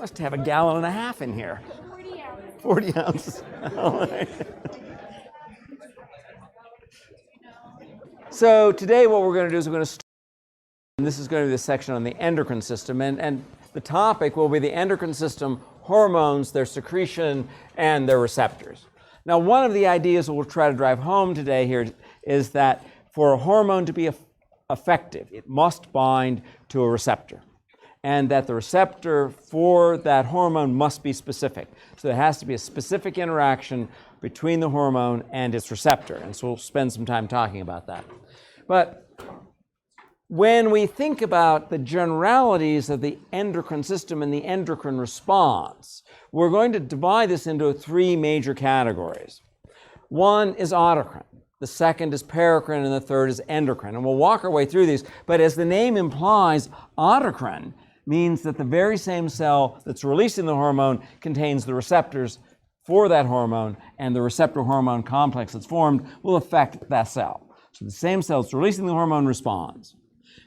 Must have a gallon and a half in here. 40 ounces. All right. So today what we're going to do is we're going to start, and this is going to be the section on the endocrine system, and the topic will be the endocrine system, hormones, their secretion, and their receptors. Now, one of the ideas that we'll try to drive home today here is that for a hormone to be effective, it must bind to a receptor, and that the receptor for that hormone must be specific. So there has to be a specific interaction between the hormone and its receptor, and so we'll spend some time talking about that. But when we think about the generalities of the endocrine system and the endocrine response, we're going to divide this into three major categories. One is autocrine, the second is paracrine, and the third is endocrine. And we'll walk our way through these, but as the name implies, autocrine means that the very same cell that's releasing the hormone contains the receptors for that hormone, and the receptor hormone complex that's formed will affect that cell. So the same cell that's releasing the hormone responds.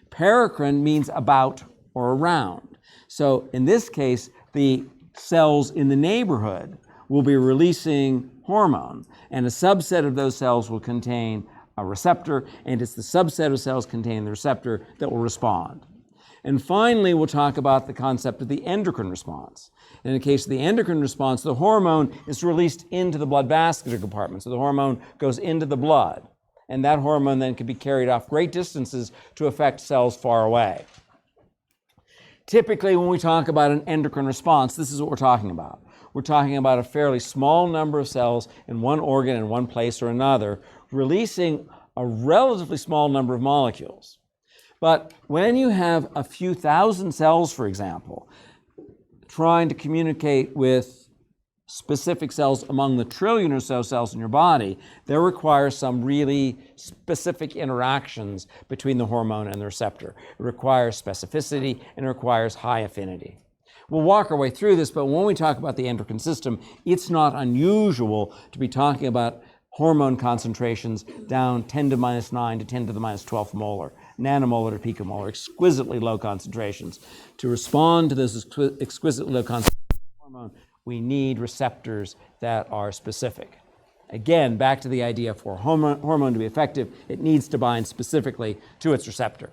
Paracrine means about or around. So in this case, the cells in the neighborhood will be releasing hormone, and a subset of those cells will contain a receptor, and it's the subset of cells containing the receptor that will respond. And finally, we'll talk about the concept of the endocrine response. In the case of the endocrine response, the hormone is released into the blood vascular compartment. So the hormone goes into the blood, and that hormone then can be carried off great distances to affect cells far away. Typically, when we talk about an endocrine response, this is what we're talking about. We're talking about a fairly small number of cells in one organ in one place or another, releasing a relatively small number of molecules. But when you have a few thousand cells, for example, trying to communicate with specific cells among the trillion or so cells in your body, there requires some really specific interactions between the hormone and the receptor. It requires specificity and it requires high affinity. We'll walk our way through this, but when we talk about the endocrine system, it's not unusual to be talking about hormone concentrations down 10 to the minus 9 to 10 to the minus 12 molar, nanomolar to picomolar, exquisitely low concentrations. To respond to those exquisitely low concentrations of hormone, we need receptors that are specific. Again, back to the idea for hormone to be effective, it needs to bind specifically to its receptor.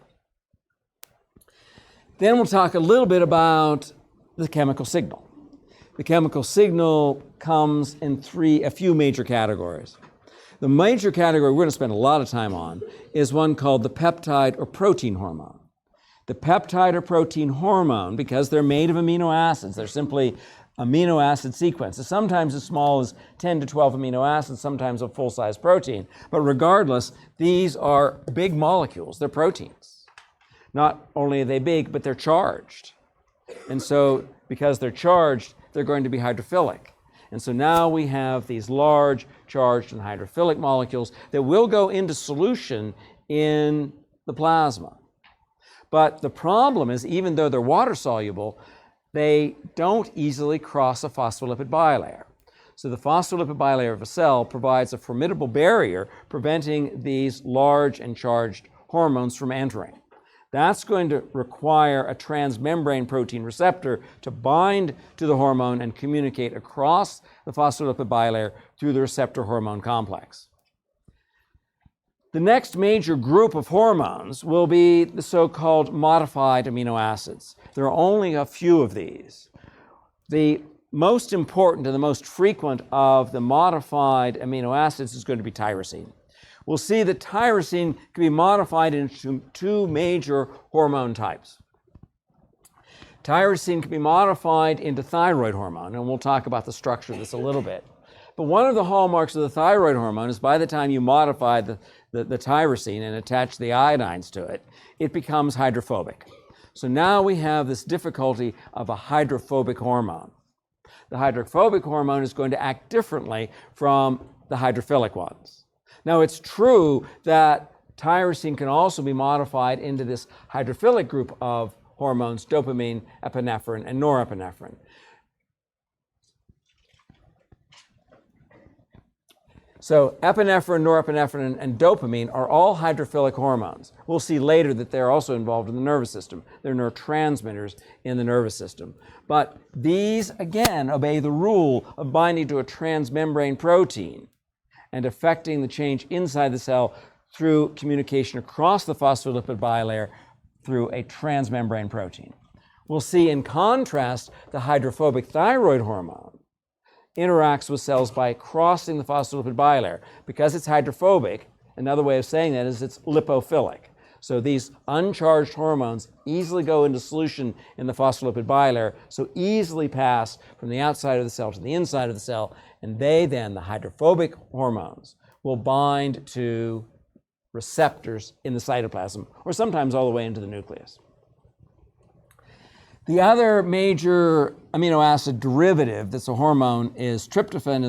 Then we'll talk a little bit about the chemical signal. The chemical signal comes in a few major categories. The major category we're going to spend a lot of time on is one called the peptide or protein hormone. The peptide or protein hormone, because they're made of amino acids, they're simply amino acid sequences, sometimes as small as 10 to 12 amino acids, sometimes a full-size protein. But regardless, these are big molecules, they're proteins. Not only are they big, but they're charged. And so, because they're charged, they're going to be hydrophilic. And so now we have these large, charged and hydrophilic molecules that will go into solution in the plasma. But the problem is, even though they're water-soluble, they don't easily cross a phospholipid bilayer. So the phospholipid bilayer of a cell provides a formidable barrier preventing these large and charged hormones from entering. That's going to require a transmembrane protein receptor to bind to the hormone and communicate across the phospholipid bilayer through the receptor hormone complex. The next major group of hormones will be the so-called modified amino acids. There are only a few of these. The most important and the most frequent of the modified amino acids is going to be tyrosine. We'll see that tyrosine can be modified into two major hormone types. Tyrosine can be modified into thyroid hormone, and we'll talk about the structure of this a little bit. But one of the hallmarks of the thyroid hormone is by the time you modify the tyrosine and attach the iodines to it, it becomes hydrophobic. So now we have this difficulty of a hydrophobic hormone. The hydrophobic hormone is going to act differently from the hydrophilic ones. Now, it's true that tyrosine can also be modified into this hydrophilic group of hormones, dopamine, epinephrine, and norepinephrine. So epinephrine, norepinephrine, and dopamine are all hydrophilic hormones. We'll see later that they're also involved in the nervous system. They're neurotransmitters in the nervous system. But these, again, obey the rule of binding to a transmembrane protein and affecting the change inside the cell through communication across the phospholipid bilayer through a transmembrane protein. We'll see, in contrast, the hydrophobic thyroid hormone interacts with cells by crossing the phospholipid bilayer. Because it's hydrophobic, another way of saying that is it's lipophilic. So these uncharged hormones easily go into solution in the phospholipid bilayer, so easily pass from the outside of the cell to the inside of the cell, and they then, the hydrophobic hormones, will bind to receptors in the cytoplasm, or sometimes all the way into the nucleus. The other major amino acid derivative that's a hormone is tryptophan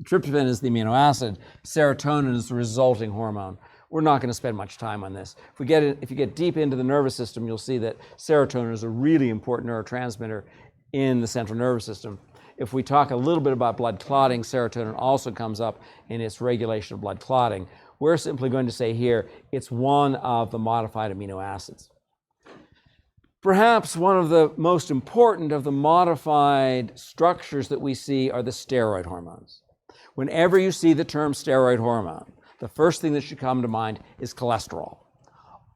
tryptophan is the amino acid, serotonin is the resulting hormone. We're not going to spend much time on this. If you get deep into the nervous system, you'll see that serotonin is a really important neurotransmitter in the central nervous system. If we talk a little bit about blood clotting, serotonin also comes up in its regulation of blood clotting. We're simply going to say here it's one of the modified amino acids. Perhaps one of the most important of the modified structures that we see are the steroid hormones. Whenever you see the term steroid hormone, the first thing that should come to mind is cholesterol.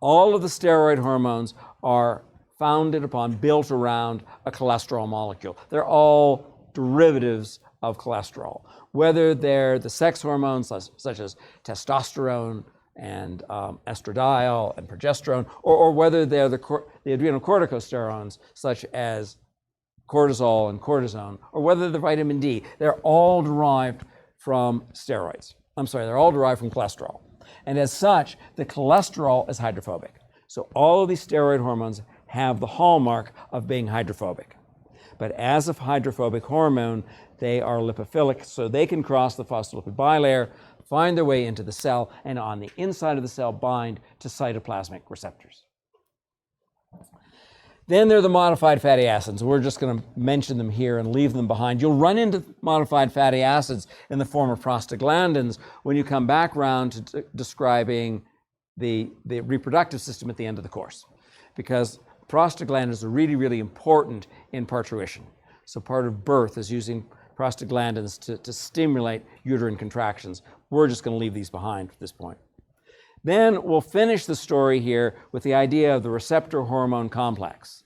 All of the steroid hormones are founded upon, built around a cholesterol molecule. They're all derivatives of cholesterol, whether they're the sex hormones such as testosterone and estradiol and progesterone, or whether they're the adrenocorticosteroids such as cortisol and cortisone, or whether they're vitamin D. They're all derived from steroids. They're all derived from cholesterol. And as such, the cholesterol is hydrophobic. So all of these steroid hormones have the hallmark of being hydrophobic. But as a hydrophobic hormone, they are lipophilic, so they can cross the phospholipid bilayer, find their way into the cell, and on the inside of the cell bind to cytoplasmic receptors. Then there are the modified fatty acids. We're just going to mention them here and leave them behind. You'll run into modified fatty acids in the form of prostaglandins when you come back around to describing the reproductive system at the end of the course, because prostaglandins are really, really important in parturition. So part of birth is using prostaglandins to stimulate uterine contractions. We're just going to leave these behind at this point. Then we'll finish the story here with the idea of the receptor hormone complex.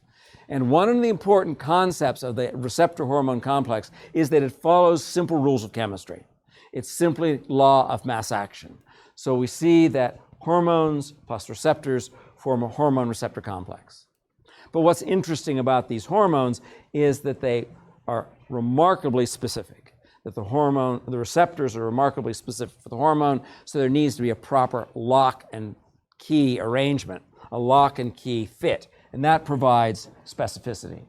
And one of the important concepts of the receptor hormone complex is that it follows simple rules of chemistry. It's simply law of mass action. So we see that hormones plus receptors form a hormone receptor complex. But what's interesting about these hormones is that they are remarkably specific, that the receptors are remarkably specific for the hormone, so there needs to be a proper lock and key arrangement, a lock and key fit, and that provides specificity.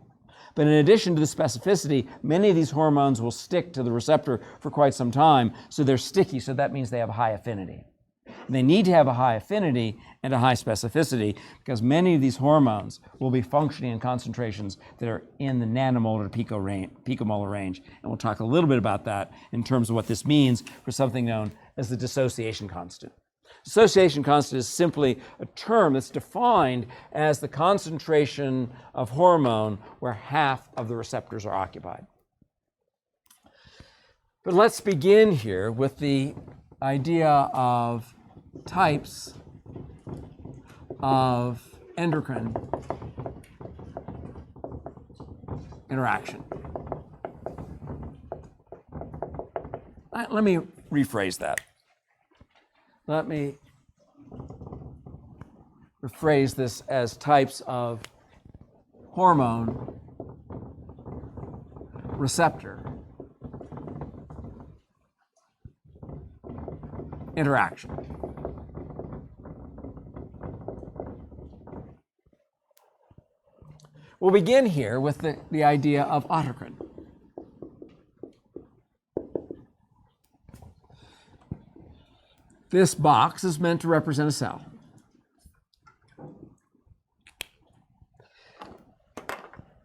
But in addition to the specificity, many of these hormones will stick to the receptor for quite some time, so they're sticky, so that means they have a high affinity. And they need to have a high affinity and a high specificity because many of these hormones will be functioning in concentrations that are in the nanomolar to picomolar range. And we'll talk a little bit about that in terms of what this means for something known as the dissociation constant. Dissociation constant is simply a term that's defined as the concentration of hormone where half of the receptors are occupied. But let's begin here with the idea of types of endocrine interaction. Let me rephrase that. Let me rephrase this as types of hormone receptor interaction. We'll begin here with the idea of autocrine. This box is meant to represent a cell.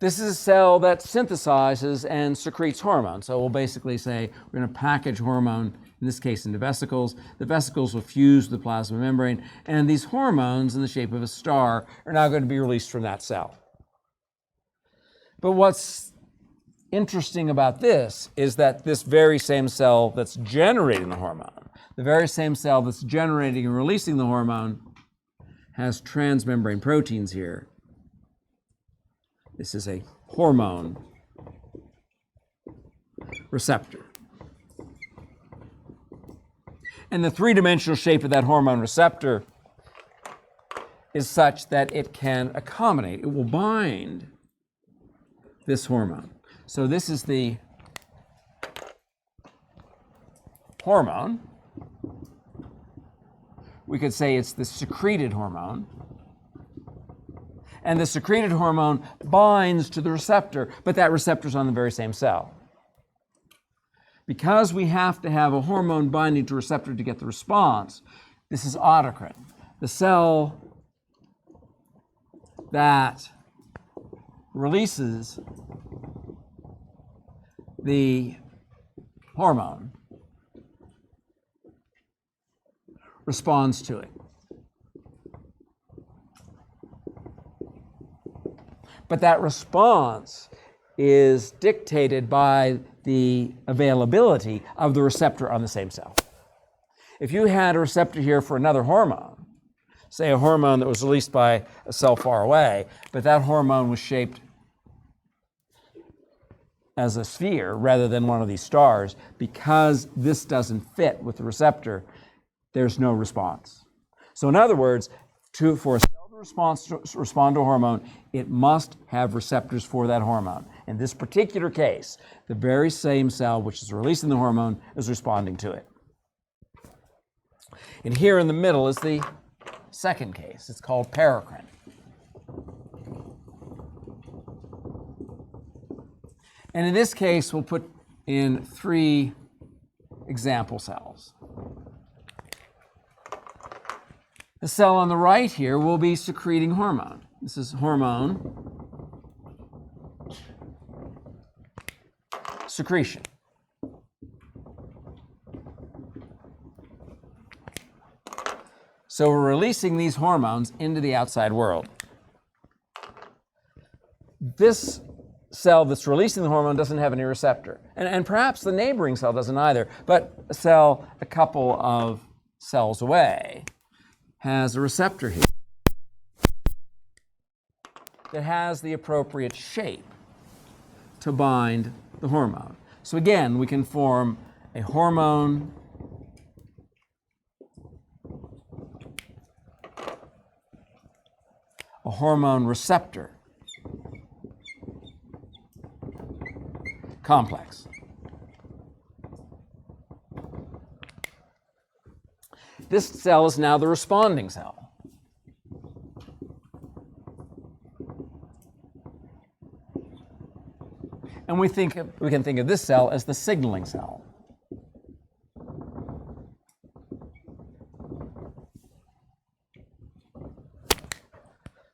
This is a cell that synthesizes and secretes hormone. So we'll basically say we're going to package hormone, in this case into vesicles. The vesicles will fuse with the plasma membrane, and these hormones in the shape of a star are now going to be released from that cell. But what's interesting about this is that this very same cell that's generating the hormone, the very same cell that's generating and releasing the hormone, has transmembrane proteins here. This is a hormone receptor. And the three-dimensional shape of that hormone receptor is such that it can accommodate, it will bind this hormone. So this is the hormone. We could say it's the secreted hormone. And the secreted hormone binds to the receptor, but that receptor is on the very same cell. Because we have to have a hormone binding to a receptor to get the response, this is autocrine. The cell that releases the hormone responds to it. But that response is dictated by the availability of the receptor on the same cell. If you had a receptor here for another hormone, say a hormone that was released by a cell far away, but that hormone was shaped as a sphere rather than one of these stars, because this doesn't fit with the receptor, there's no response. So in other words, for a cell to respond to a hormone, it must have receptors for that hormone. In this particular case, the very same cell which is releasing the hormone is responding to it. And here in the middle is the second case. It's called paracrine. And in this case, we'll put in 3 example cells. The cell on the right here will be secreting hormone. This is hormone secretion. So we're releasing these hormones into the outside world. This cell that's releasing the hormone doesn't have any receptor. And perhaps the neighboring cell doesn't either, but a cell a couple of cells away has a receptor here that has the appropriate shape to bind the hormone. So again, we can form a hormone receptor complex. This cell is now the responding cell. And we can think of this cell as the signaling cell.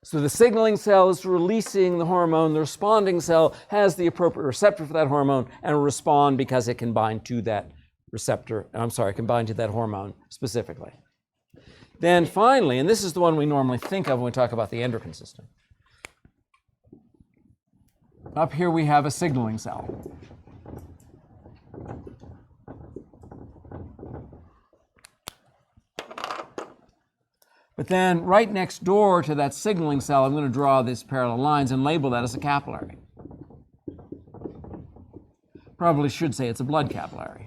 So the signaling cell is releasing the hormone. The responding cell has the appropriate receptor for that hormone and will respond because it can bind to that receptor, can bind to that hormone specifically. Then finally, and this is the one we normally think of when we talk about the endocrine system. Up here we have a signaling cell. But then right next door to that signaling cell, I'm going to draw these parallel lines and label that as a capillary. Probably should say it's a blood capillary.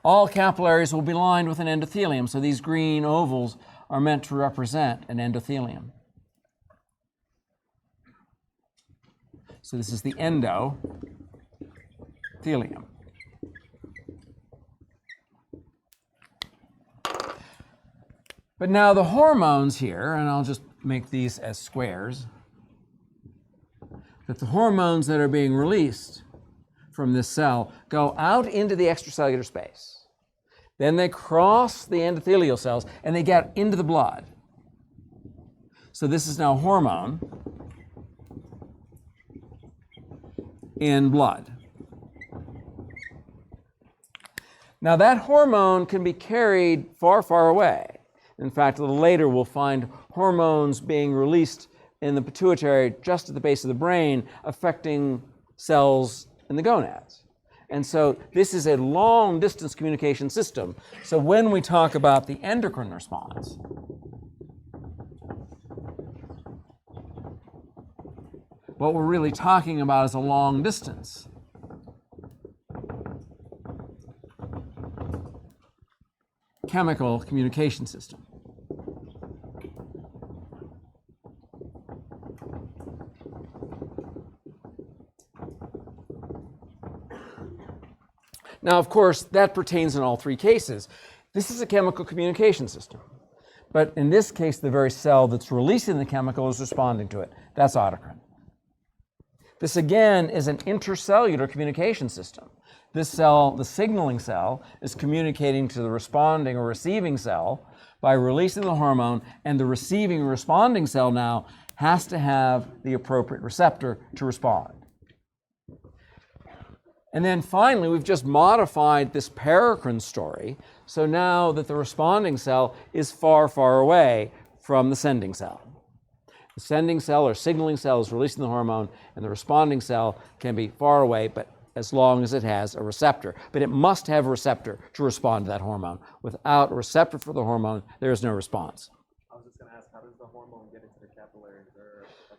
All capillaries will be lined with an endothelium, so these green ovals are meant to represent an endothelium. So this is the endothelium. But now the hormones here, and I'll just make these as squares, that the hormones that are being released from this cell go out into the extracellular space. Then they cross the endothelial cells and they get into the blood. So this is now hormone in blood. Now that hormone can be carried far, far away. In fact, a little later we'll find hormones being released in the pituitary just at the base of the brain, affecting cells in the gonads. And so this is a long distance communication system. So when we talk about the endocrine response, what we're really talking about is a long distance. Chemical communication system. Now, of course, that pertains in all three cases. This is a chemical communication system. But in this case, the very cell that's releasing the chemical is responding to it. That's autocrine. This, again, is an intercellular communication system. This cell, the signaling cell, is communicating to the responding or receiving cell by releasing the hormone, and the receiving or responding cell now has to have the appropriate receptor to respond. And then finally, we've just modified this paracrine story, so now that the responding cell is far, far away from the sending cell. The sending cell or signaling cell is releasing the hormone, and the responding cell can be far away, but as long as it has a receptor. But it must have a receptor to respond to that hormone. Without a receptor for the hormone, there is no response. I was just going to ask, how does the hormone get into the capillaries?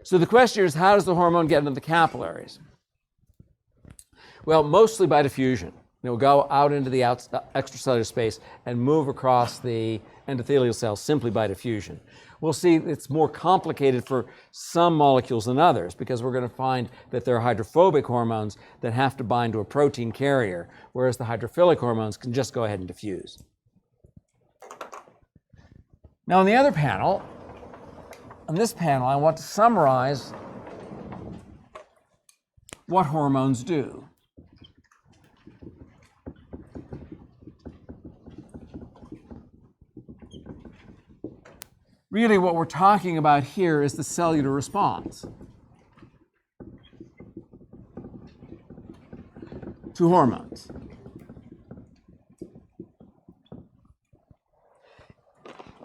So the question is, how does the hormone get into the capillaries? Well, mostly by diffusion. It will go out into the extracellular space and move across the endothelial cells simply by diffusion. We'll see it's more complicated for some molecules than others, because we're going to find that there are hydrophobic hormones that have to bind to a protein carrier, whereas the hydrophilic hormones can just go ahead and diffuse. Now, on the other panel, on this panel, I want to summarize what hormones do. Really, what we're talking about here is the cellular response to hormones.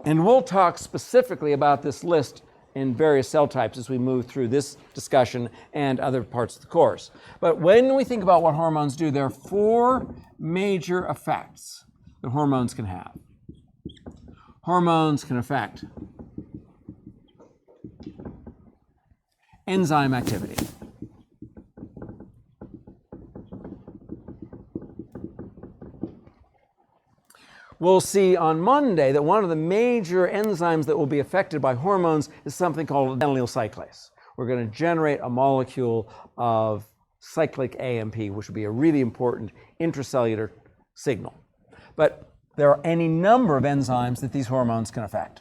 And we'll talk specifically about this list in various cell types as we move through this discussion and other parts of the course. But when we think about what hormones do, there are four major effects that hormones can have. Hormones can affect enzyme activity. We'll see on Monday that one of the major enzymes that will be affected by hormones is something called adenylyl cyclase. We're going to generate a molecule of cyclic AMP, which will be a really important intracellular signal. But there are any number of enzymes that these hormones can affect.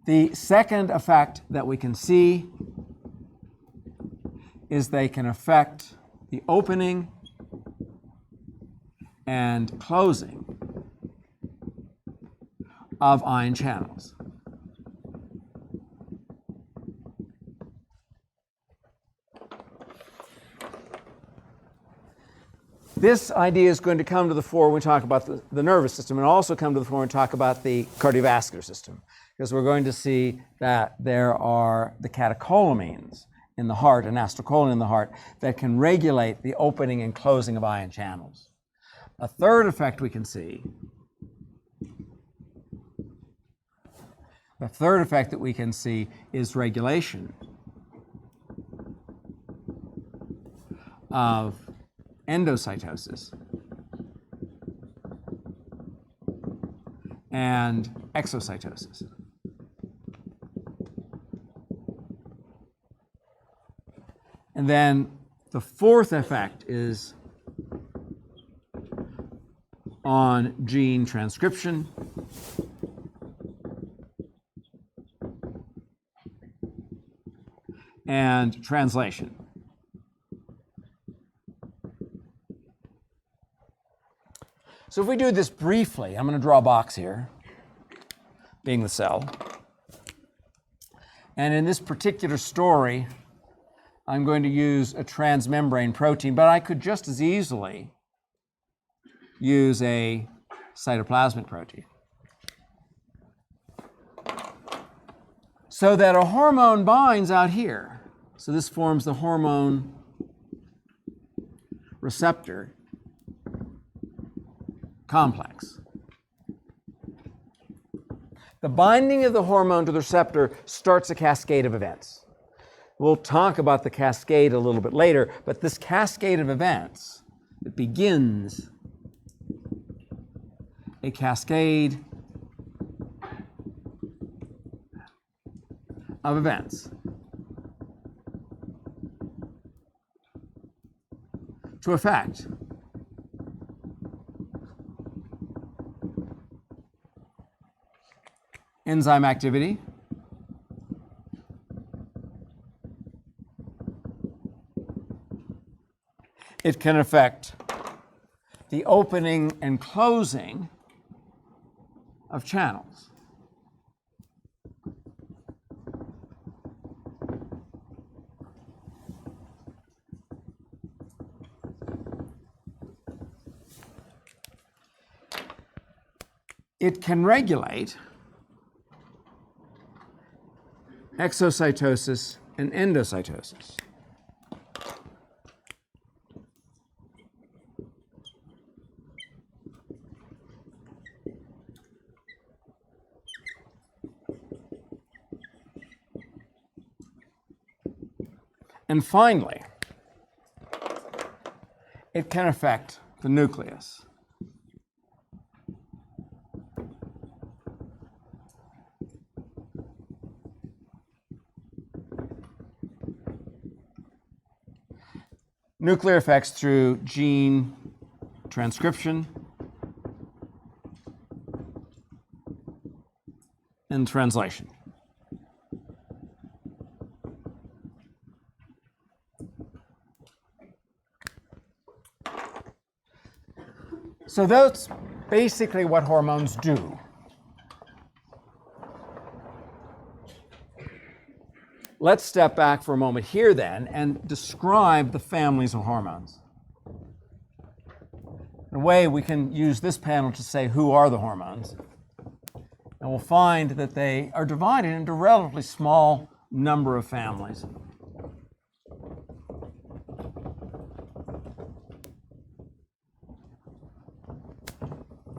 The second effect that we can see is they can affect the opening and closing of ion channels. This idea is going to come to the fore when we talk about the nervous system, and also come to the fore when we talk about the cardiovascular system, because we're going to see that there are the catecholamines in the heart and acetylcholine in the heart that can regulate the opening and closing of ion channels. A third effect we can see, is regulation of endocytosis and exocytosis. And then the fourth effect is on gene transcription and translation. So if we do this briefly, I'm going to draw a box here, being the cell. And in this particular story, I'm going to use a transmembrane protein, but I could just as easily use a cytoplasmic protein. So that a hormone binds out here. So this forms the hormone receptor complex. The binding of the hormone to the receptor starts a cascade of events. We'll talk about the cascade a little bit later, but this cascade of events, it begins a cascade of events to affect enzyme activity, it can affect the opening and closing of channels. It can regulate exocytosis and endocytosis. And finally, it can affect the nucleus. Nuclear effects through gene transcription and translation. So that's basically what hormones do. Let's step back for a moment here then and describe the families of hormones. In a way, we can use this panel to say who are the hormones. And we'll find that they are divided into a relatively small number of families.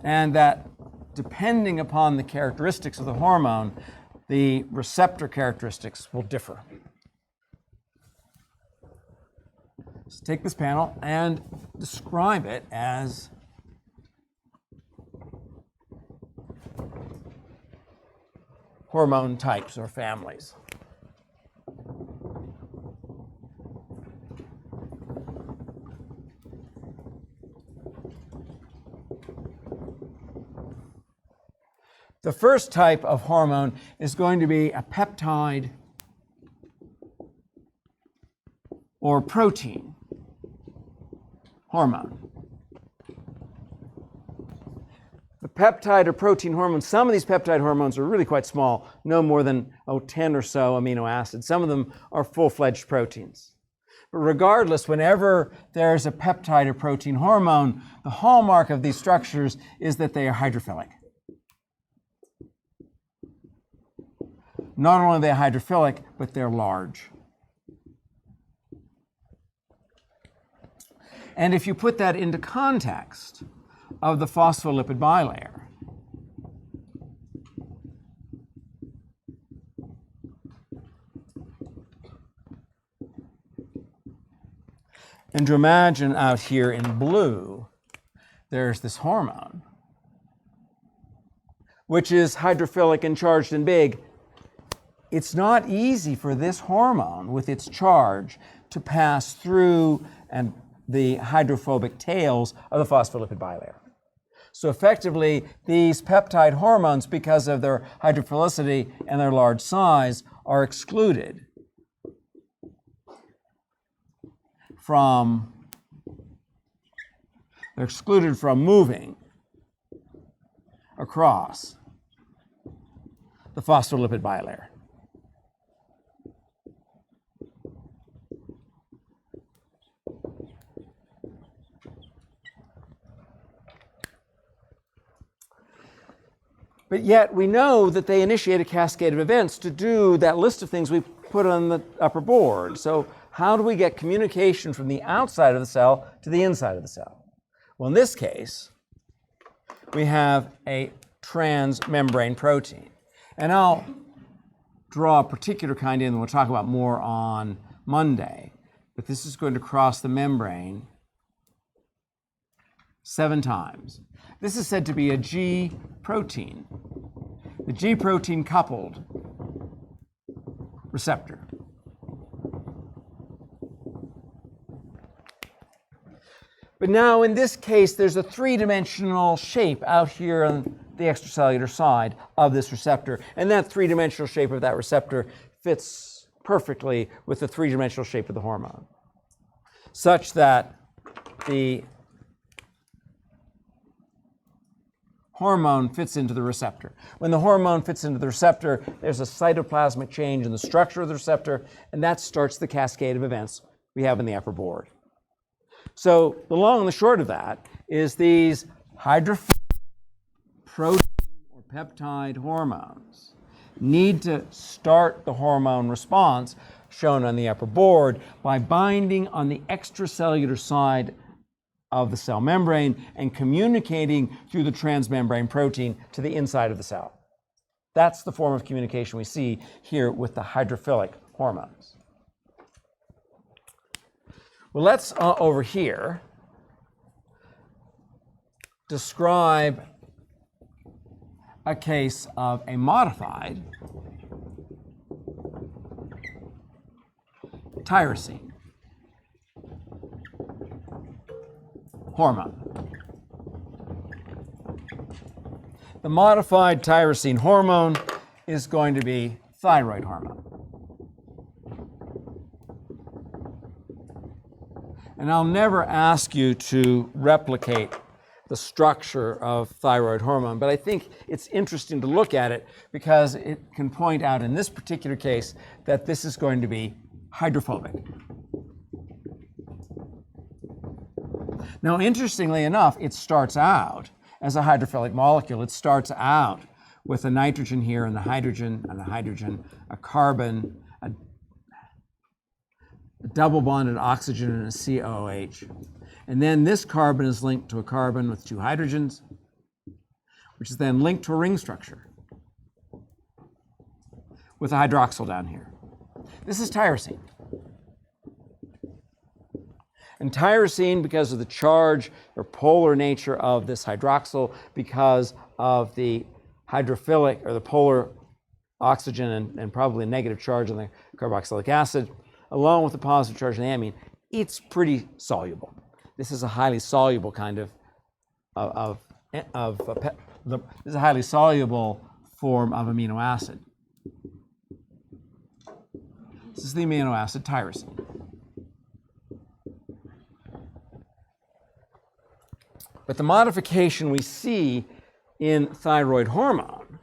And that depending upon the characteristics of the hormone, the receptor characteristics will differ. So take this panel and describe it as hormone types or families. The first type of hormone is going to be a peptide or protein hormone. The peptide or protein hormone, some of these peptide hormones are really quite small, no more than 10 or so amino acids. Some of them are full-fledged proteins. But regardless, whenever there's a peptide or protein hormone, the hallmark of these structures is that they are hydrophilic. Not only are they hydrophilic, but they're large. And if you put that into context of the phospholipid bilayer, and to imagine out here in blue, there's this hormone, which is hydrophilic and charged and big. It's not easy for this hormone, with its charge, to pass through the hydrophobic tails of the phospholipid bilayer. So effectively, these peptide hormones, because of their hydrophilicity and their large size, are excluded from moving across the phospholipid bilayer. But yet we know that they initiate a cascade of events to do that list of things we put on the upper board. So how do we get communication from the outside of the cell to the inside of the cell? Well, in this case, we have a transmembrane protein. And I'll draw a particular kind in that we'll talk about more on Monday. But this is going to cross the membrane 7 times. This is said to be a G protein. The G protein coupled receptor. But now in this case, there's a 3-dimensional shape out here on the extracellular side of this receptor. And that 3-dimensional shape of that receptor fits perfectly with the 3-dimensional shape of the hormone, such that the hormone fits into the receptor. When the hormone fits into the receptor, there's a cytoplasmic change in the structure of the receptor, and that starts the cascade of events we have in the upper board. So the long and the short of that is these hydrophilic protein or peptide hormones need to start the hormone response shown on the upper board by binding on the extracellular side of the cell membrane and communicating through the transmembrane protein to the inside of the cell. That's the form of communication we see here with the hydrophilic hormones. Well, let's over here describe a case of a modified tyrosine hormone. The modified tyrosine hormone is going to be thyroid hormone. And I'll never ask you to replicate the structure of thyroid hormone, but I think it's interesting to look at it because it can point out in this particular case that this is going to be hydrophobic. Now, interestingly enough, it starts out as a hydrophilic molecule. It starts out with a nitrogen here and a hydrogen, a carbon, a double bonded oxygen and a COOH. And then this carbon is linked to a carbon with 2 hydrogens, which is then linked to a ring structure with a hydroxyl down here. This is tyrosine. And tyrosine, because of the charge or polar nature of this hydroxyl, because of the hydrophilic or the polar oxygen and probably a negative charge on the carboxylic acid, along with the positive charge on the amine, it's pretty soluble. This is a highly soluble kind this is a highly soluble form of amino acid. This is the amino acid tyrosine. But the modification we see in thyroid hormone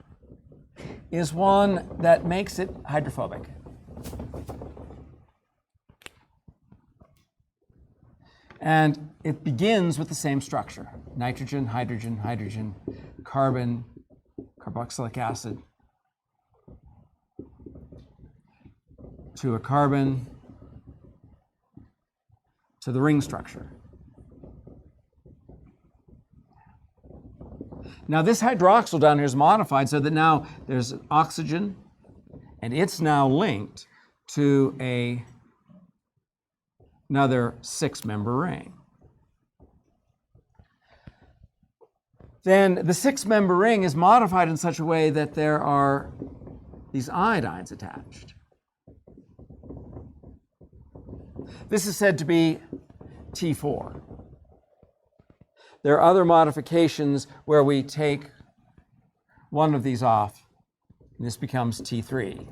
is one that makes it hydrophobic. And it begins with the same structure: nitrogen, hydrogen, hydrogen, carbon, carboxylic acid, to a carbon, to the ring structure. Now this hydroxyl down here is modified so that now there's an oxygen, and it's now linked to another 6-member ring. Then the 6-member ring is modified in such a way that there are these iodines attached. This is said to be T4. There are other modifications where we take one of these off, and this becomes T3.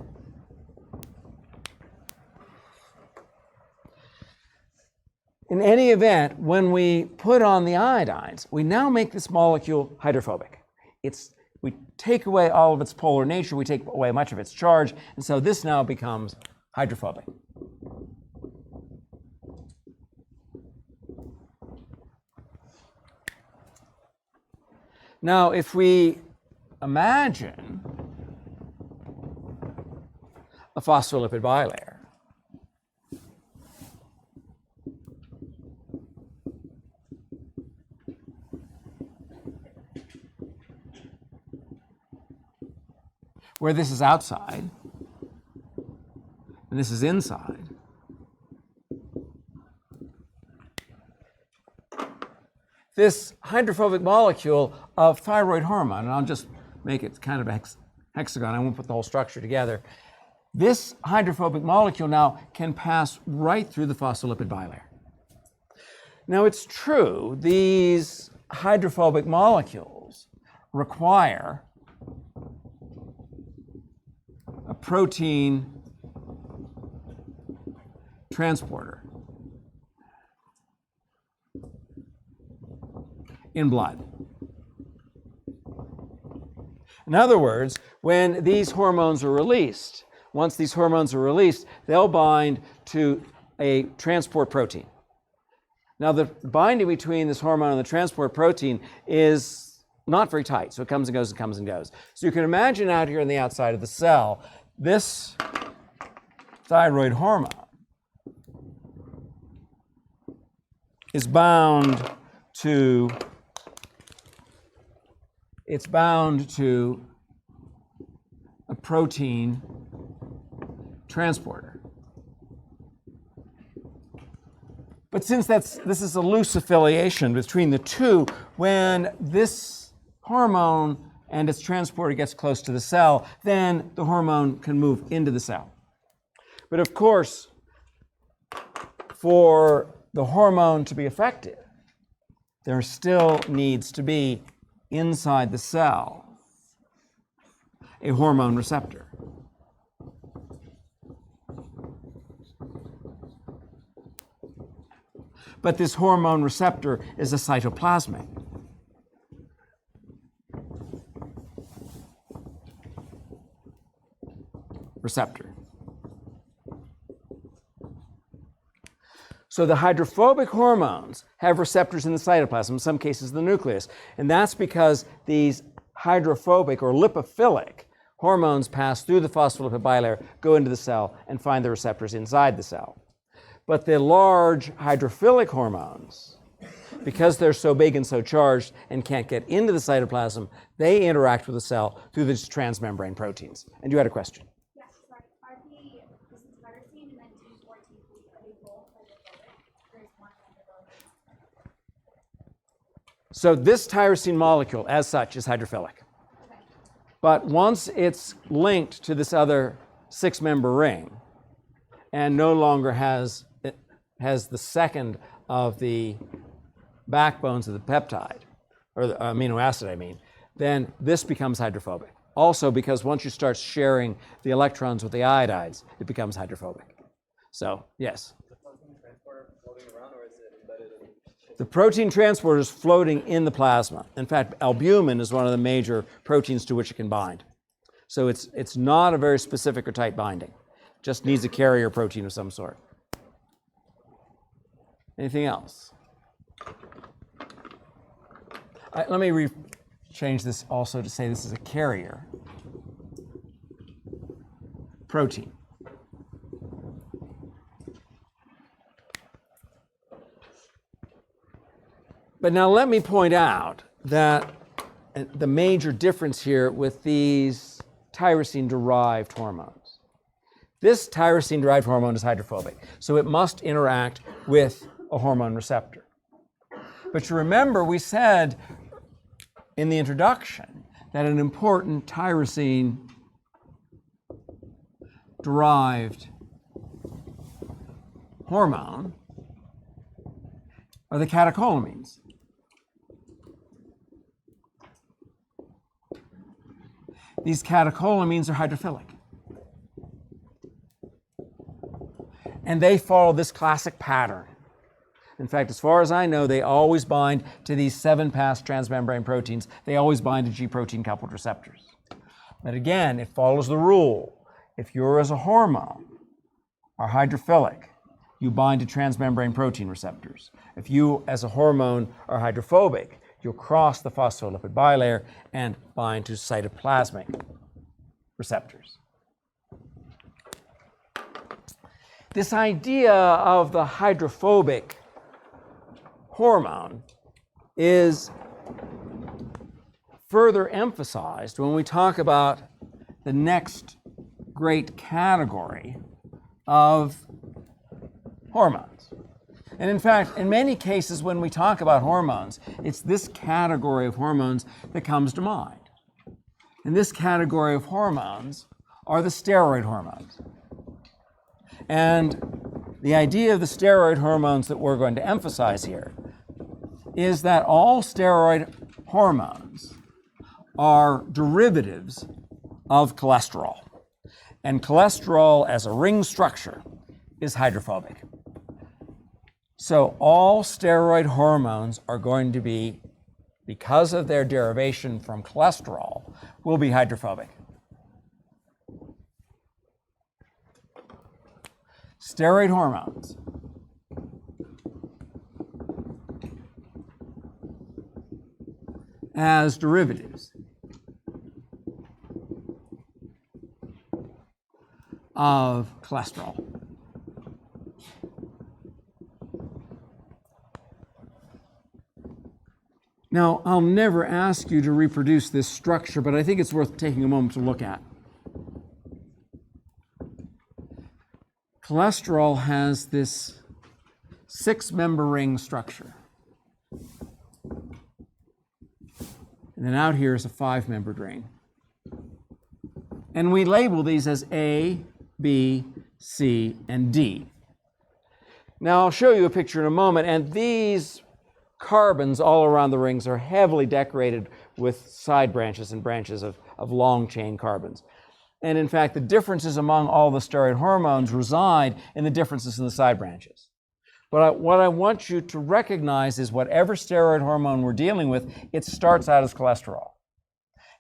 In any event, when we put on the iodines, we now make this molecule hydrophobic. We take away all of its polar nature, we take away much of its charge, and so this now becomes hydrophobic. Now, if we imagine a phospholipid bilayer. Where this is outside and this is inside. This hydrophobic molecule of thyroid hormone, and I'll just make it kind of a hexagon, I won't put the whole structure together. This hydrophobic molecule now can pass right through the phospholipid bilayer. Now it's true, these hydrophobic molecules require a protein transporter in blood. In other words, when these hormones are released, once these hormones are released, they'll bind to a transport protein. Now, the binding between this hormone and the transport protein is not very tight, so it comes and goes and comes and goes. So you can imagine out here on the outside of the cell, this thyroid hormone is bound to a protein transporter. But since this is a loose affiliation between the two, when this hormone and its transporter gets close to the cell, then the hormone can move into the cell. But of course, for the hormone to be effective, there still needs to be inside the cell a hormone receptor. But this hormone receptor is a cytoplasmic. Receptor. So the hydrophobic hormones have receptors in the cytoplasm, in some cases the nucleus, and that's because these hydrophobic or lipophilic hormones pass through the phospholipid bilayer, go into the cell, and find the receptors inside the cell. But the large hydrophilic hormones, because they're so big and so charged and can't get into the cytoplasm, they interact with the cell through these transmembrane proteins. And you had a question? Yes, sorry. Are this is tyrosine and then T14, are they both hydrophobic? Or is one hydrophobic? So this tyrosine molecule, as such, is hydrophilic. Okay. But once it's linked to this other six-member ring and no longer has the second of the backbones of the peptide, or the amino acid, I mean, then this becomes hydrophobic. Also, because once you start sharing the electrons with the iodides, it becomes hydrophobic. So, yes? The protein transporter floating around, or is it embedded in? The protein transporter is floating in the plasma. In fact, albumin is one of the major proteins to which it can bind. So it's not a very specific or tight binding. It just needs a carrier protein of some sort. Anything else? Let me change this also to say this is a carrier protein. But now let me point out that the major difference here with these tyrosine-derived hormones. This tyrosine-derived hormone is hydrophobic, so it must interact with a hormone receptor. But you remember we said in the introduction that an important tyrosine-derived hormone are the catecholamines. These catecholamines are hydrophilic. And they follow this classic pattern. In fact, as far as I know, they always bind to these 7-pass transmembrane proteins. They always bind to G-protein coupled receptors. But again, it follows the rule. If you're as a hormone are hydrophilic, you bind to transmembrane protein receptors. If you as a hormone are hydrophobic, you'll cross the phospholipid bilayer and bind to cytoplasmic receptors. This idea of the hydrophobic hormone is further emphasized when we talk about the next great category of hormones. And in fact, in many cases when we talk about hormones, it's this category of hormones that comes to mind. And this category of hormones are the steroid hormones. And the idea of the steroid hormones that we're going to emphasize here is that all steroid hormones are derivatives of cholesterol. And cholesterol as a ring structure is hydrophobic. So all steroid hormones are going to be, because of their derivation from cholesterol, will be hydrophobic. Steroid hormones as derivatives of cholesterol. Now, I'll never ask you to reproduce this structure, but I think it's worth taking a moment to look at. Cholesterol has this 6-member ring structure. And then out here is a 5-membered ring. And we label these as A, B, C, and D. Now I'll show you a picture in a moment, and these carbons all around the rings are heavily decorated with side branches and branches of long chain carbons. And in fact, the differences among all the steroid hormones reside in the differences in the side branches. But what I want you to recognize is whatever steroid hormone we're dealing with, it starts out as cholesterol.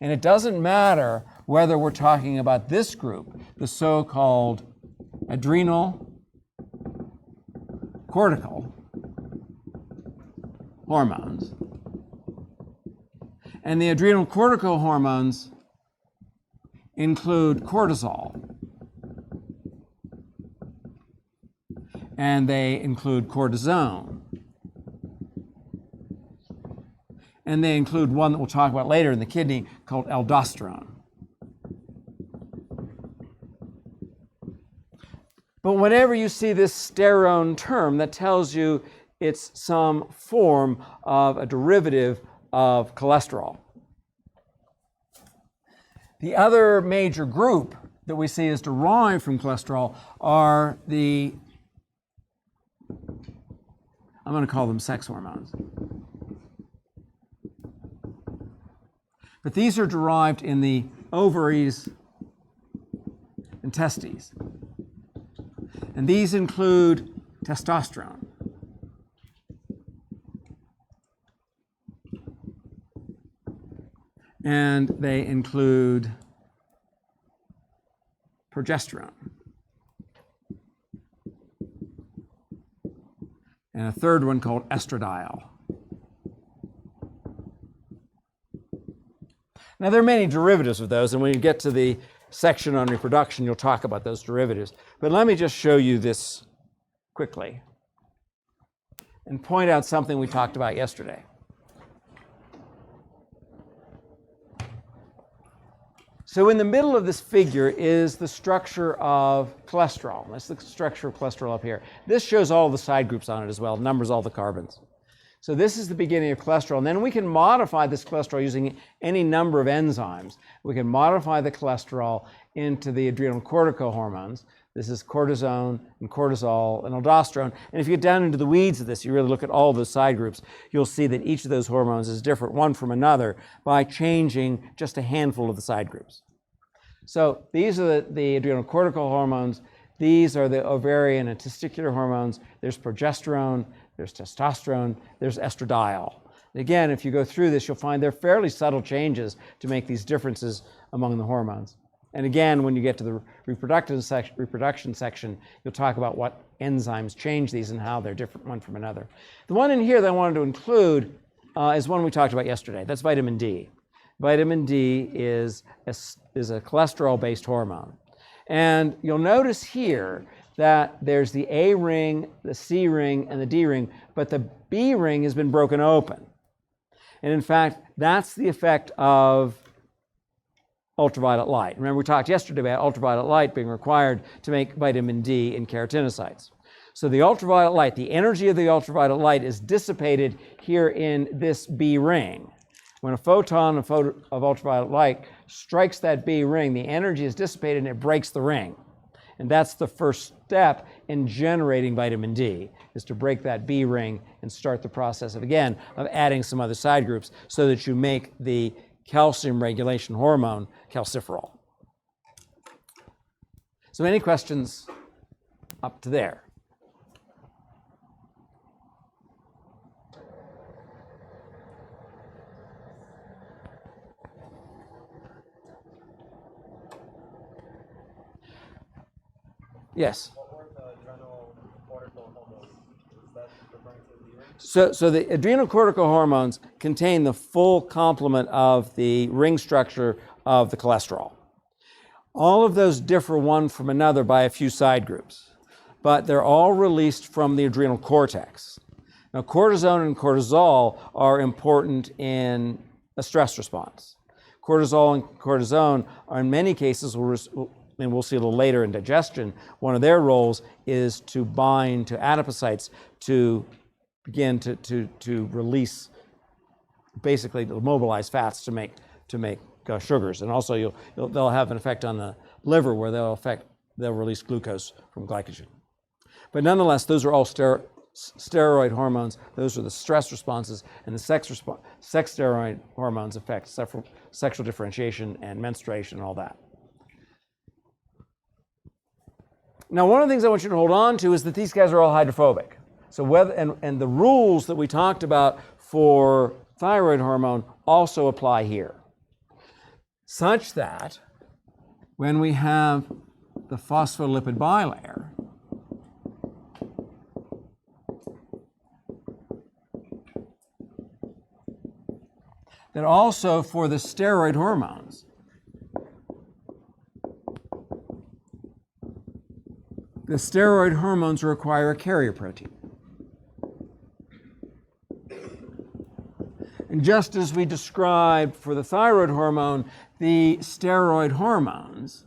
And it doesn't matter whether we're talking about this group, the so-called adrenal cortical hormones. And the adrenal cortical hormones include cortisol, and they include cortisone, and they include one that we'll talk about later in the kidney called aldosterone. But whenever you see this sterone term, that tells you it's some form of a derivative of cholesterol. The other major group that we see is derived from cholesterol are the, I'm going to call them sex hormones. But these are derived in the ovaries and testes. And these include testosterone. And they include progesterone. And a third one called estradiol. Now, there are many derivatives of those, and when you get to the section on reproduction, you'll talk about those derivatives. But let me just show you this quickly and point out something we talked about yesterday. So in the middle of this figure is the structure of cholesterol. That's the structure of cholesterol up here. This shows all the side groups on it as well, numbers all the carbons. So this is the beginning of cholesterol. And then we can modify this cholesterol using any number of enzymes. We can modify the cholesterol into the adrenal cortical hormones. This is cortisone and cortisol and aldosterone. And if you get down into the weeds of this, you really look at all those side groups, you'll see that each of those hormones is different one from another by changing just a handful of the side groups. So these are the adrenal cortical hormones. These are the ovarian and testicular hormones. There's progesterone, there's testosterone, there's estradiol. And again, if you go through this, you'll find there are fairly subtle changes to make these differences among the hormones. And again, when you get to the reproduction section, you'll talk about what enzymes change these and how they're different one from another. The one in here that I wanted to include is one we talked about yesterday. That's vitamin D. Vitamin D is a cholesterol-based hormone. And you'll notice here that there's the A ring, the C ring, and the D ring, but the B ring has been broken open. And in fact, that's the effect of ultraviolet light. Remember, we talked yesterday about ultraviolet light being required to make vitamin D in keratinocytes. So the ultraviolet light, the energy of the ultraviolet light is dissipated here in this B ring. When a photon of ultraviolet light strikes that B ring, the energy is dissipated and it breaks the ring. And that's the first step in generating vitamin D, is to break that B ring and start the process of adding some other side groups so that you make the calcium regulation hormone, calciferol. So any questions up to there? Yes. What were the adrenal cortical hormones? Is that referring to the ring? So the adrenocortical hormones contain the full complement of the ring structure of the cholesterol. All of those differ one from another by a few side groups, but they're all released from the adrenal cortex. Now, cortisone and cortisol are important in a stress response. Cortisol and cortisone are in many cases, and we'll see a little later in digestion, one of their roles is to bind to adipocytes to begin to release, basically to mobilize fats to make sugars. And also they'll have an effect on the liver where they'll release glucose from glycogen. But nonetheless, those are all steroid hormones. Those are the stress responses, and the sex steroid hormones affect sexual differentiation and menstruation and all that. Now, one of the things I want you to hold on to is that these guys are all hydrophobic. So and the rules that we talked about for thyroid hormone also apply here. Such that when we have the phospholipid bilayer, that also for the steroid hormones, the steroid hormones require a carrier protein. And just as we described for the thyroid hormone, the steroid hormones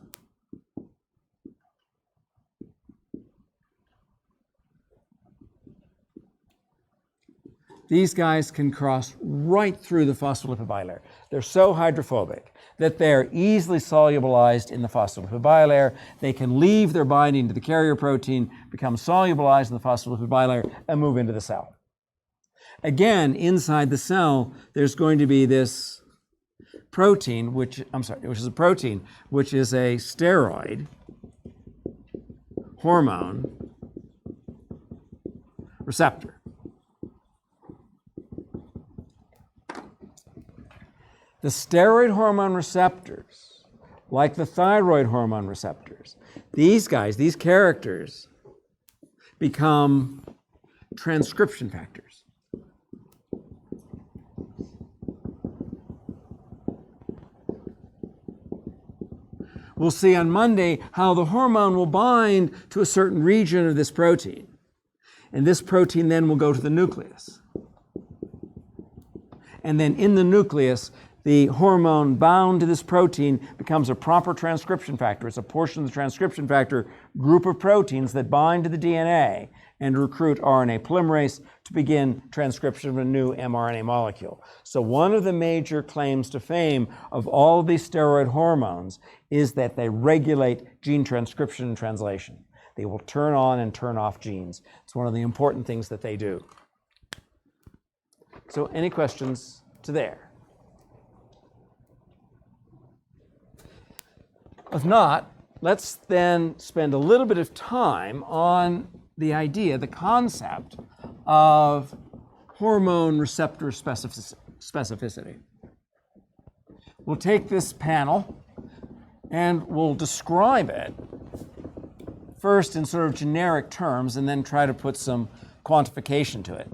these guys can cross right through the phospholipid bilayer. They're so hydrophobic that they're easily solubilized in the phospholipid bilayer. They can leave their binding to the carrier protein, become solubilized in the phospholipid bilayer, and move into the cell. Again, inside the cell, there's going to be this protein, which is a steroid hormone receptor. The steroid hormone receptors, like the thyroid hormone receptors, these characters become transcription factors. We'll see on Monday how the hormone will bind to a certain region of this protein. And this protein then will go to the nucleus. And then in the nucleus, the hormone bound to this protein becomes a proper transcription factor. It's a portion of the transcription factor group of proteins that bind to the DNA and recruit RNA polymerase to begin transcription of a new mRNA molecule. So one of the major claims to fame of all of these steroid hormones is that they regulate gene transcription and translation. They will turn on and turn off genes. It's one of the important things that they do. So any questions to there? If not, let's then spend a little bit of time on the idea, the concept of hormone receptor specificity. We'll take this panel and we'll describe it first in sort of generic terms and then try to put some quantification to it.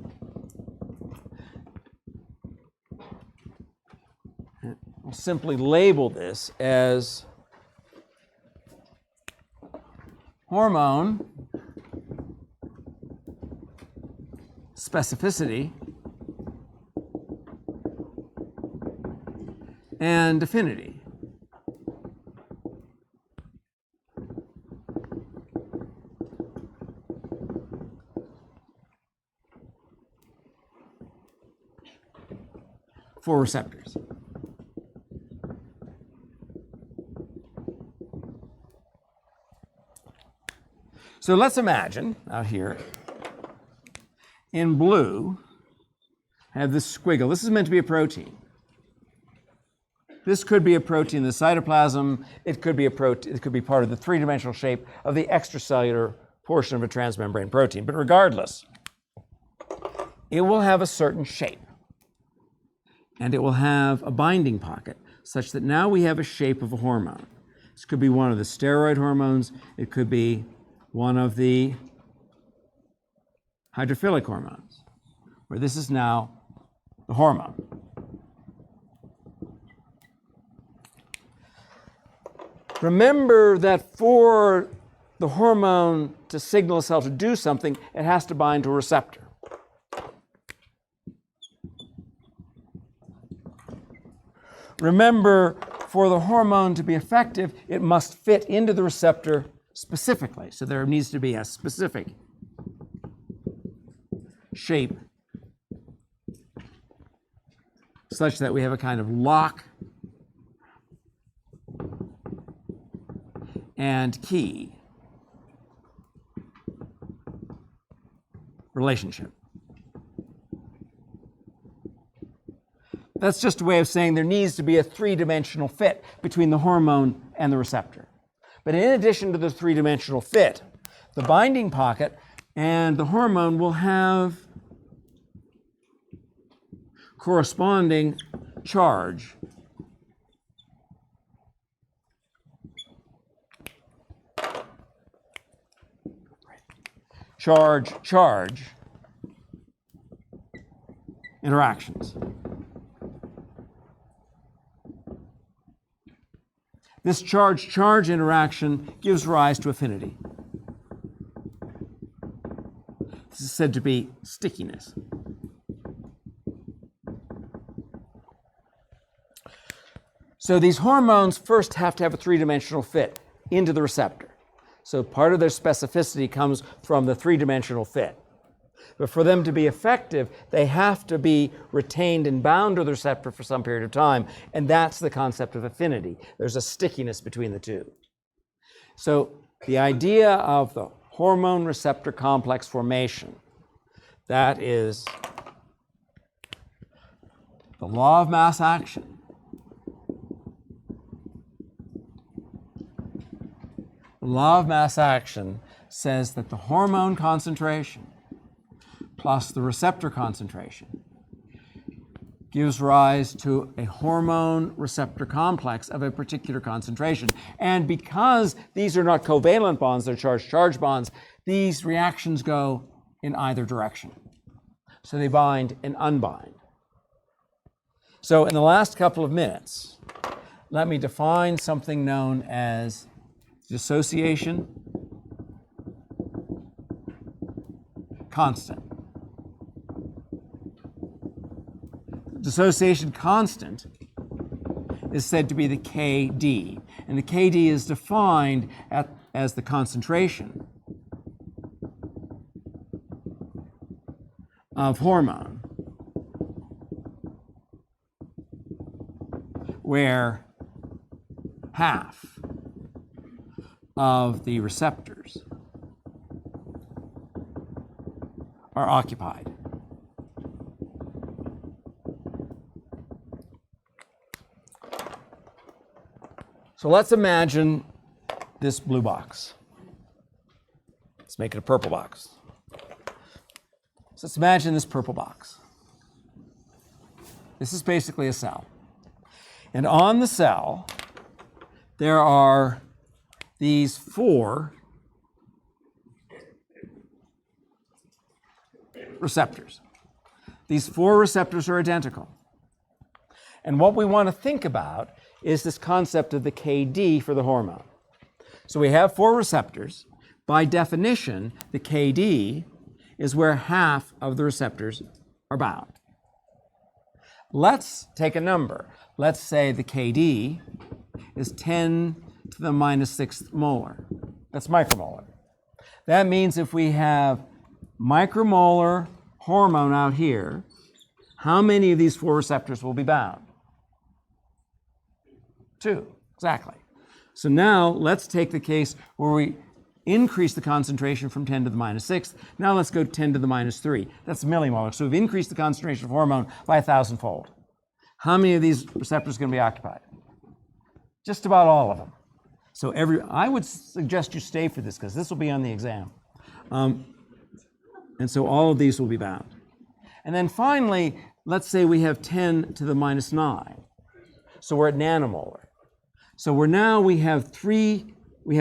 simply label this as hormone specificity and affinity. For receptors. So let's imagine out here in blue, I have this squiggle. This is meant to be a protein. This could be a protein in the cytoplasm. It could be a protein. It could be part of the three-dimensional shape of the extracellular portion of a transmembrane protein. But regardless, it will have a certain shape. And it will have a binding pocket such that now we have a shape of a hormone. This could be one of the steroid hormones. It could be one of the hydrophilic hormones, where this is now the hormone. Remember that for the hormone to signal a cell to do something, it has to bind to a receptor. Remember, for the hormone to be effective, it must fit into the receptor specifically. So there needs to be a specific shape such that we have a kind of lock and key relationship. That's just a way of saying there needs to be a three-dimensional fit between the hormone and the receptor. But in addition to the three-dimensional fit, the binding pocket and the hormone will have corresponding charge. Charge interactions. This charge-charge interaction gives rise to affinity. This is said to be stickiness. So these hormones first have to have a three-dimensional fit into the receptor. So part of their specificity comes from the three-dimensional fit. But for them to be effective, they have to be retained and bound to the receptor for some period of time, and that's the concept of affinity. There's a stickiness between the two. So the idea of the hormone receptor complex formation, that is the law of mass action. The law of mass action says that the hormone concentration plus the receptor concentration gives rise to a hormone receptor complex of a particular concentration. And because these are not covalent bonds, they're charge-charge bonds, these reactions go in either direction. So they bind and unbind. So in the last couple of minutes, let me define something known as dissociation constant. Dissociation constant is said to be the Kd, and the Kd is defined as the concentration of hormone, where half of the receptors are occupied. So let's imagine this blue box. Let's make it a purple box. So let's imagine this purple box. This is basically a cell. And on the cell, there are these four receptors. These four receptors are identical. And what we want to think about is this concept of the KD for the hormone. So we have 4 receptors. By definition, the KD is where half of the receptors are bound. Let's take a number. Let's say the KD is 10 to the minus 6th molar. That's micromolar. That means if we have micromolar hormone out here, how many of these 4 receptors will be bound? 2, exactly. So now let's take the case where we increase the concentration from 10 to the minus 6th. Now let's go 10 to the minus 3. That's millimolar. So we've increased the concentration of hormone by 1,000-fold. How many of these receptors are going to be occupied? Just about all of them. So I would suggest you stay for this because this will be on the exam. And so all of these will be bound. And then finally, let's say we have 10 to the minus 9. So we're at nanomolar. So we have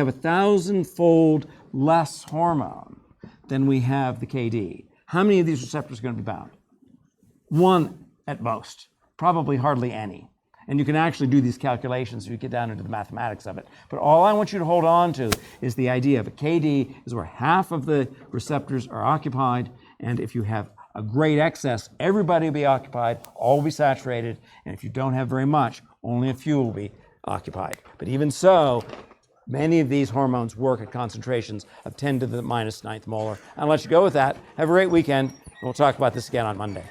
1,000-fold less hormone than we have the KD. How many of these receptors are going to be bound? 1 at most, probably hardly any. And you can actually do these calculations if you get down into the mathematics of it. But all I want you to hold on to is the idea of a KD is where half of the receptors are occupied, and if you have a great excess, everybody will be occupied, all will be saturated, and if you don't have very much, only a few will be occupied. But even so, many of these hormones work at concentrations of 10 to the minus 9th molar. I'll let you go with that. Have a great weekend. We'll talk about this again on Monday.